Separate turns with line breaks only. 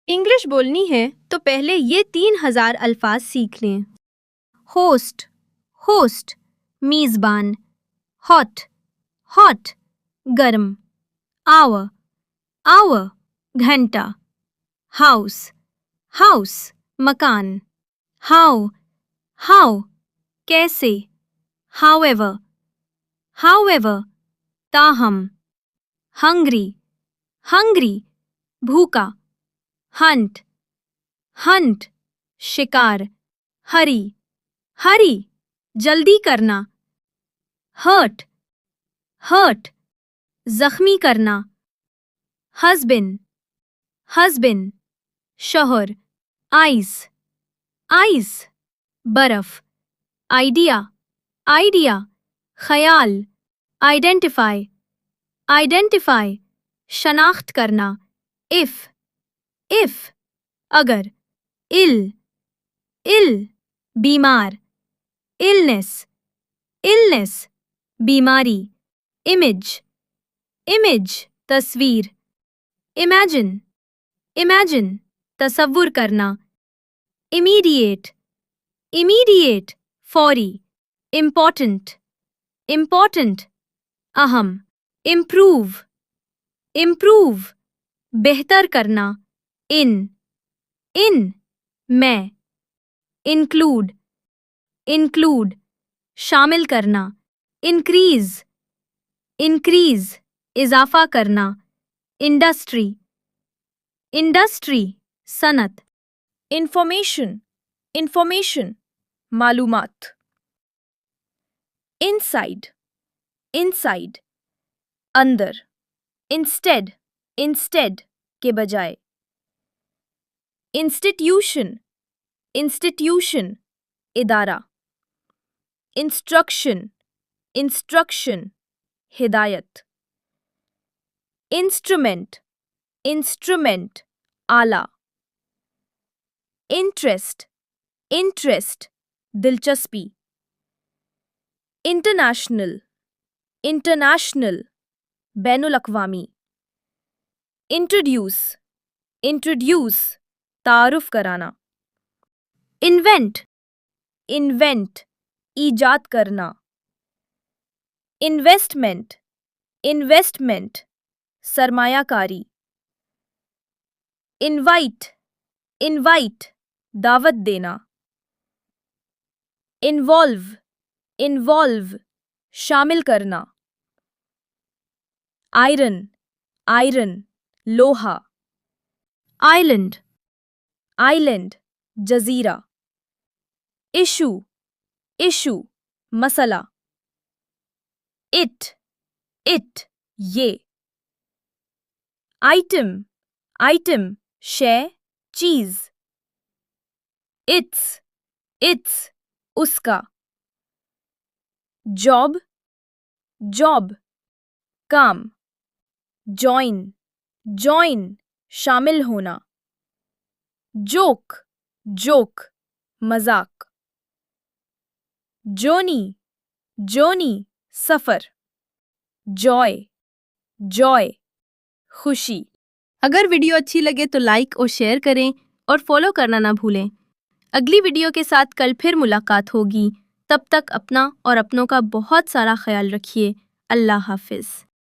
English बोलनी है तो पहले ये 3000 अल्फाज सीख लें। होस्ट, होस्ट, मेज़बान। हॉट, हॉट, गर्म। आवर, आवर, घंटा। हाउस, हाउस, मकान। हाउ, हाउ, कैसे। हाउएवर, हाउएवर, ताहम। हंग्री, हंग्री, भूखा। हंट, हंट, शिकार। हरी, हरी, जल्दी करना। हर्ट, हर्ट, जख्मी करना। हस्बैंड, हस्बैंड, शोहर। आइस, आइस, बर्फ। आइडिया, आइडिया, ख्याल। आइडेंटिफाई, आइडेंटिफाई, शनाख्त करना। इफ, इफ, अगर। इल, इल, बीमार। इलनेस, इलनेस, बीमारी। इमेज, इमेज, तस्वीर। इमेजिन, इमेजिन, तसव्वुर करना। इमीडिएट, इमीडिएट, फौरी। इम्पॉर्टेंट, इम्पॉर्टेंट, अहम। इम्प्रूव, इम्प्रूव, बेहतर करना। इन, इन, मैं। इंक्लूड, इंक्लूड, शामिल करना। इंक्रीज, इंक्रीज, इजाफा करना। इंडस्ट्री, इंडस्ट्री, सनत। इंफॉर्मेशन, इंफॉर्मेशन, मालूमात। इनसाइड, इनसाइड, अंदर। इंस्टेड, इंस्टेड के बजाय। इंस्टीट्यूशन, इंस्टीट्यूशन, इदारा। इंस्ट्रक्शन, इंस्ट्रक्शन, हिदायत। इंस्ट्रूमेंट, इंस्ट्रूमेंट, आला। इंटरेस्ट, इंटरेस्ट, दिलचस्पी। इंटरनेशनल, इंटरनेशनल, बैनुल अक़वामी। इंट्रोड्यूस, इंट्रोड्यूस, तारुफ कराना। इन्वेंट, इन्वेंट, ईजाद करना। इन्वेस्टमेंट, इन्वेस्टमेंट, सरमायाकारी। इनवाइट, इनवाइट, दावत देना। इन्वॉल्व, इन्वॉल्व, शामिल करना। आयरन, आयरन, लोहा। आइलैंड, आइलैंड, जजीरा। इशू, इशू, मसला। इट, ये। आइटम, आइटम, शय, चीज। इट्स, उसका। जॉब, जॉब, काम। जॉइन, जॉइन, शामिल होना। जोक, जोक, मजाक। जोनी, जोनी, सफर। जॉय, जॉय, खुशी। अगर वीडियो अच्छी लगे तो लाइक और शेयर करें और फॉलो करना ना भूलें। अगली वीडियो के साथ कल फिर मुलाकात होगी। तब तक अपना और अपनों का बहुत सारा ख्याल रखिए। अल्लाह हाफिज़।